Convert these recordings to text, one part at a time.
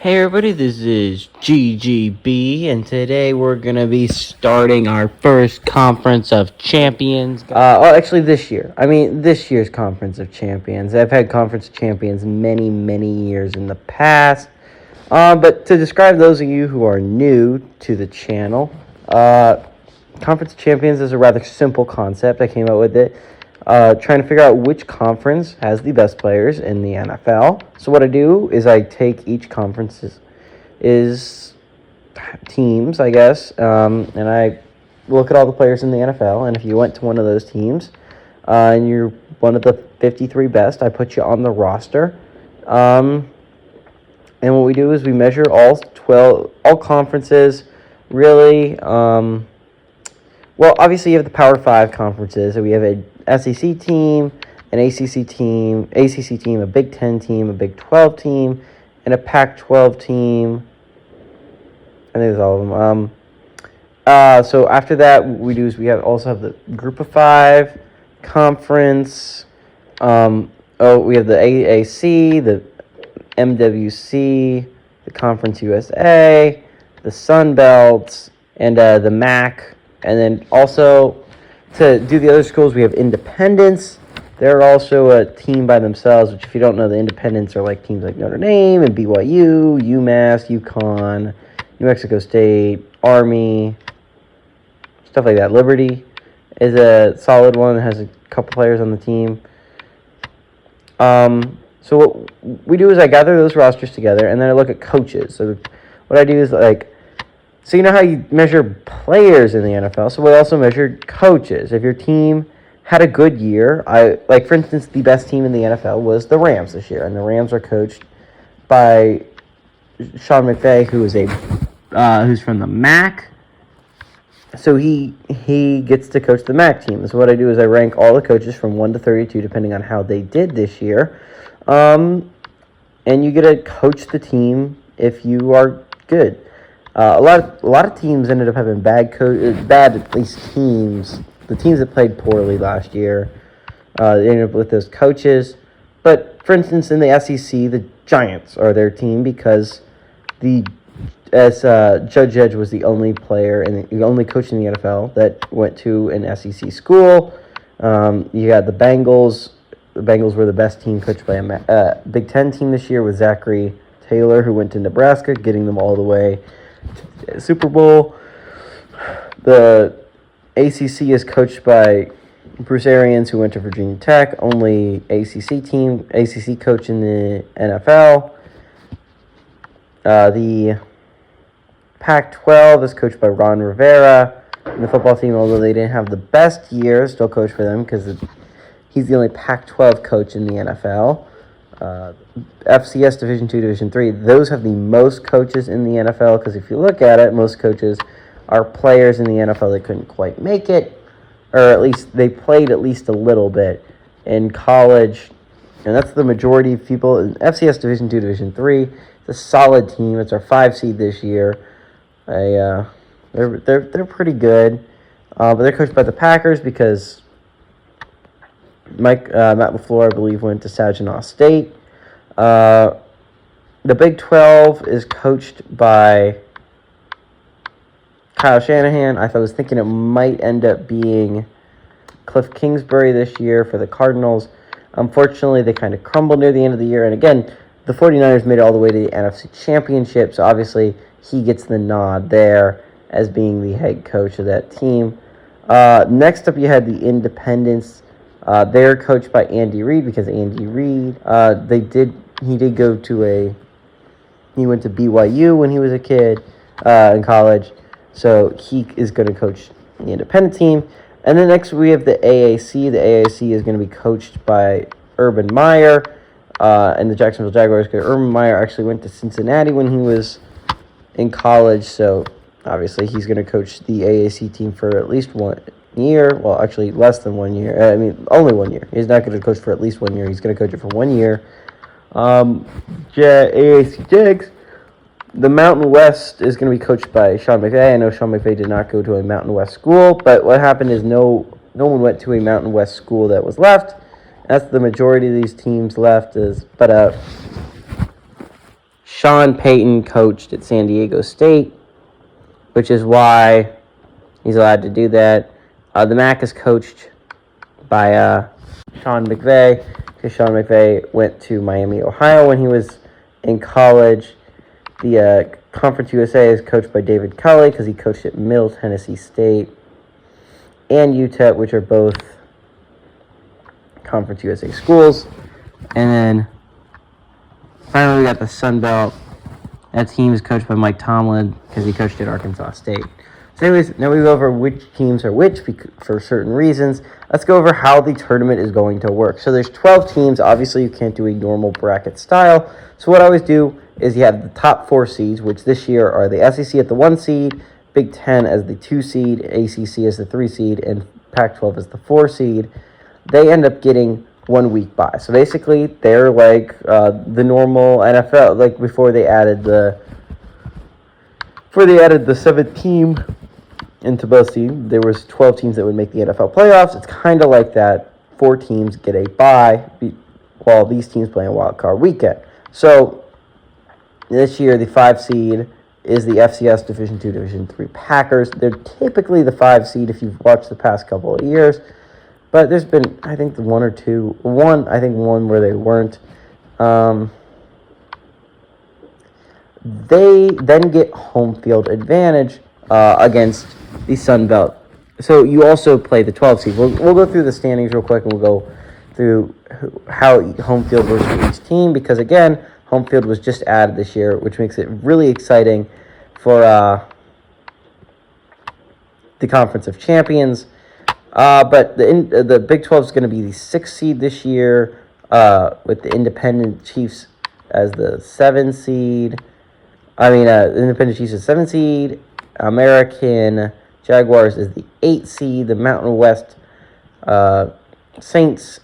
Hey everybody, this is GGB, and today we're going to be starting our first Conference of Champions. Actually this year. This year's Conference of Champions. I've had Conference of Champions many years in the past. But to describe those of you who are new to the channel, Conference of Champions is a rather simple concept. I came up with it. Trying to figure out which conference has the best players in the NFL. So what I do is I take each conference's teams, I guess, and I look at all the players in the NFL. And if you went to one of those teams and you're one of the 53 best, I put you on the roster. And what we do is we measure all conferences, really. Well, obviously you have the Power 5 conferences. So we have a SEC team, an ACC team, a Big 10 team, a Big 12 team, and a Pac-12 team. I think that's all of them. So after that, what we do is we also have the Group of 5 conference. We have the AAC, the MWC, the Conference USA, the Sun Belts, and the MAC. And then also, to do the other schools, we have Independents. They're also a team by themselves, which if you don't know, the Independents are like teams like Notre Dame and BYU, UMass, UConn, New Mexico State, Army, stuff like that. Liberty is a solid one that has a couple players on the team. So what we do is I gather those rosters together, and then I look at coaches. So what I do is so you know how you measure players in the NFL, so we also measure coaches. If your team had a good year, for instance, the best team in the NFL was the Rams this year, and the Rams are coached by Sean McVay, who's from the MAC. So he gets to coach the MAC team. So what I do is I rank all the coaches from 1 to 32, depending on how they did this year, and you get to coach the team if you are good. A lot of teams ended up having bad at least teams. The teams that played poorly last year, they ended up with those coaches. But for instance, in the SEC, the Giants are their team because Judge Edge was the only player and the only coach in the NFL that went to an SEC school. You got the Bengals. The Bengals were the best team coached by a Big Ten team this year with Zachary Taylor, who went to Nebraska, getting them all the way to Super Bowl. The ACC is coached by Bruce Arians, who went to Virginia Tech, only ACC coach in the NFL. The Pac-12 is coached by Ron Rivera. And the football team, although they didn't have the best year, still coach for them because he's the only Pac-12 coach in the NFL. FCS Division 2, Division 3, those have the most coaches in the NFL because if you look at it, most coaches are players in the NFL that couldn't quite make it, or at least they played at least a little bit in college, and that's the majority of people. In FCS Division 2, Division 3, it's a solid team. It's our 5 seed this year. They're pretty good, but they're coached by the Packers because Matt LaFleur, I believe, went to Saginaw State. The Big 12 is coached by Kyle Shanahan. I was thinking it might end up being Cliff Kingsbury this year for the Cardinals. Unfortunately, they kind of crumbled near the end of the year. And again, the 49ers made it all the way to the NFC Championship, so obviously he gets the nod there as being the head coach of that team. Next up, you had the Independents. They're coached by Andy Reid because Andy Reid, he went to BYU when he was a kid in college, so he is going to coach the independent team. And then next we have the AAC. The AAC is going to be coached by Urban Meyer and the Jacksonville Jaguars. Urban Meyer actually went to Cincinnati when he was in college, so obviously he's going to coach the AAC team for at least 1 year. Well, actually less than 1 year. Only 1 year. He's not going to coach for at least 1 year. He's going to coach it for 1 year. AAC Jags. The Mountain West is going to be coached by Sean McVay. I know Sean McVay did not go to a Mountain West school, but what happened is no one went to a Mountain West school that was left. That's the majority of these teams left. Sean Payton coached at San Diego State, which is why he's allowed to do that. The MAC is coached by Sean McVay, because Sean McVay went to Miami, Ohio when he was in college. The Conference USA is coached by David Culley, because he coached at Middle Tennessee State and UTEP, which are both Conference USA schools. And then finally we got the Sun Belt. That team is coached by Mike Tomlin, because he coached at Arkansas State. So anyways, now we go over which teams are which for certain reasons. Let's go over how the tournament is going to work. So there's 12 teams. Obviously, you can't do a normal bracket style. So what I always do is you have the top 4 seeds, which this year are the SEC at the 1 seed, Big Ten as the 2 seed, ACC as the 3 seed, and Pac-12 as the 4 seed. They end up getting 1 week bye. So basically, they're like the normal NFL, like before they added the 7th team into both teams. There was 12 teams that would make the NFL playoffs. It's kind of like that. 4 teams get a bye while these teams play a wild card weekend. So this year, the 5 seed is the FCS Division II, Division III Packers. They're typically the 5 seed if you've watched the past couple of years. But there's been, I think, one where they weren't. They then get home field advantage against the Sun Belt. So you also play the 12 seed. We'll go through the standings real quick, and we'll go through how home field works for each team, because, again, home field was just added this year, which makes it really exciting for the Conference of Champions. But the Big 12 is going to be the 6th seed this year, with the Independent Chiefs as the 7 seed. Independent Chiefs is 7 seed. American Jaguars is the 8 seed. The Mountain West Saints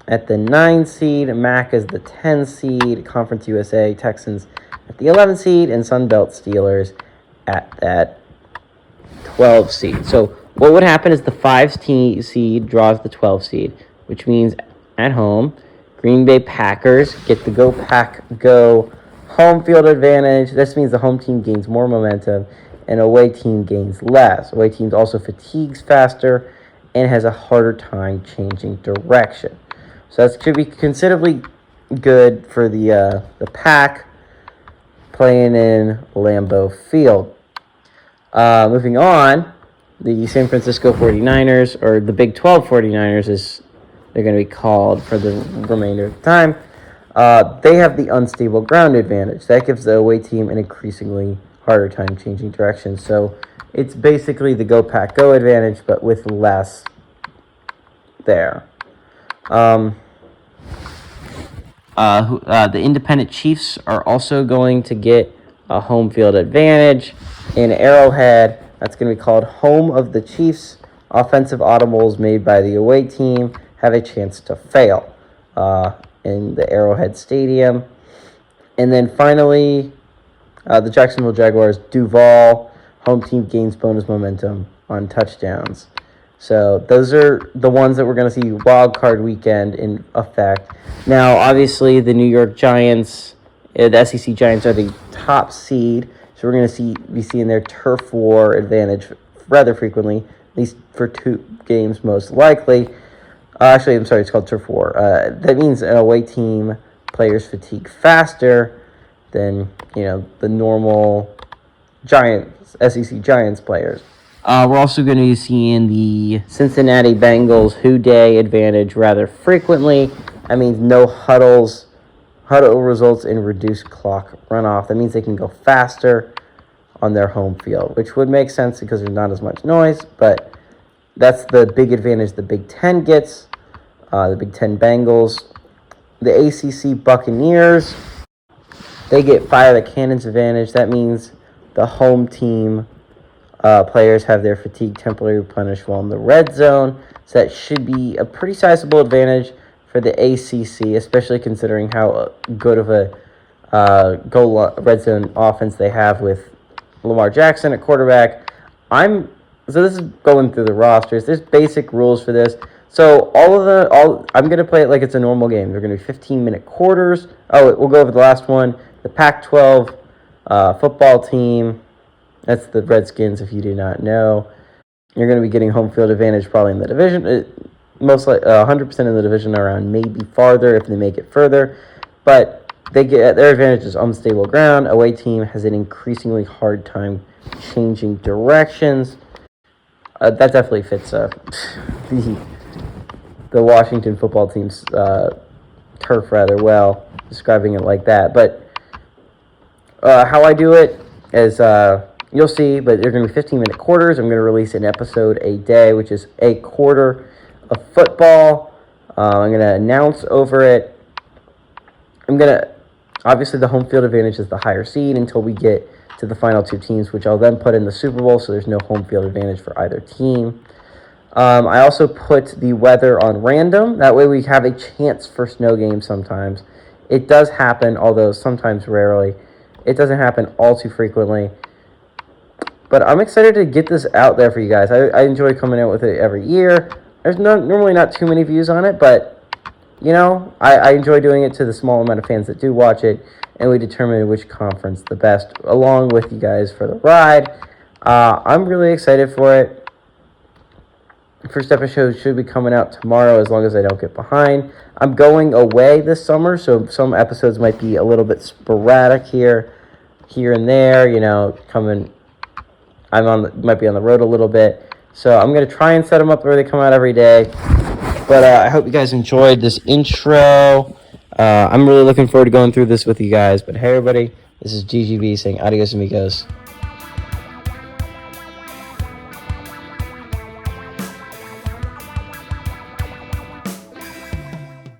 at the 9 seed. MAC is the 10 seed. Conference USA Texans at the 11 seed. And Sun Belt Steelers at that 12 seed. So what would happen is the 5 seed draws the 12 seed, which means at home, Green Bay Packers get the Go Pack Go home field advantage. This means the home team gains more momentum and away team gains less. Away team also fatigues faster and has a harder time changing direction. So that should be considerably good for the Pack playing in Lambeau Field. Moving on, the San Francisco 49ers, or the Big 12 49ers as they're going to be called for the remainder of the time, they have the unstable ground advantage. That gives the away team an increasingly harder time changing direction. So it's basically the Go Pack Go advantage, but with less there. The Independent Chiefs are also going to get a home field advantage in Arrowhead. That's going to be called Home of the Chiefs. Offensive audibles made by the away team have a chance to fail in the Arrowhead Stadium. And then finally, the Jacksonville Jaguars, Duval, home team gains bonus momentum on touchdowns. So those are the ones that we're going to see wild card weekend in effect. Now, obviously, the New York Giants, the SEC Giants are the top seed. So we're going to be seeing their turf war advantage rather frequently, at least for 2 games most likely. It's called turf war. That means an away team players fatigue faster than, the normal SEC Giants players. We're also going to be seeing the Cincinnati Bengals Who-Day advantage rather frequently. That means no huddles. Huddle results in reduced clock runoff. That means they can go faster on their home field, which would make sense because there's not as much noise, but that's the big advantage the Big Ten gets. The Big Ten Bengals. The ACC Buccaneers, they get Fire the Cannons advantage. That means the home team players have their fatigue temporarily replenished while in the red zone. So that should be a pretty sizable advantage for the ACC, especially considering how good of a red zone offense they have with Lamar Jackson at quarterback. So this is going through the rosters. There's basic rules for this. So I'm going to play it like it's a normal game. They're going to be 15-minute quarters. Oh, we'll go over the last one. the Pac-12 football team. That's the Redskins, if you do not know. You're going to be getting home field advantage probably in the division. Most like 100% in the division around, maybe farther if they make it further. But they get their advantage is unstable ground. Away team has an increasingly hard time changing directions. That definitely fits the Washington football team's turf rather well, describing it like that. But how I do it is you'll see, but they're going to be 15-minute quarters. I'm going to release an episode a day, which is a quarter of football. I'm going to announce over it. Obviously the home field advantage is the higher seed until we get to the final two teams, which I'll then put in the Super Bowl, so there's no home field advantage for either team. I also put the weather on random. That way we have a chance for snow games sometimes. It does happen, although sometimes rarely. It doesn't happen all too frequently. But I'm excited to get this out there for you guys. I enjoy coming out with it every year. There's normally not too many views on it, but, you know, I enjoy doing it to the small amount of fans that do watch it, and we determine which conference the best, along with you guys for the ride. I'm really excited for it. First episode should be coming out tomorrow as long as I don't get behind. I'm going away this summer, so some episodes might be a little bit sporadic here and there, you know, might be on the road a little bit. So I'm going to try and set them up where they come out every day. But I hope you guys enjoyed this intro. I'm really looking forward to going through this with you guys. But hey, everybody, this is GGB saying adios, amigos.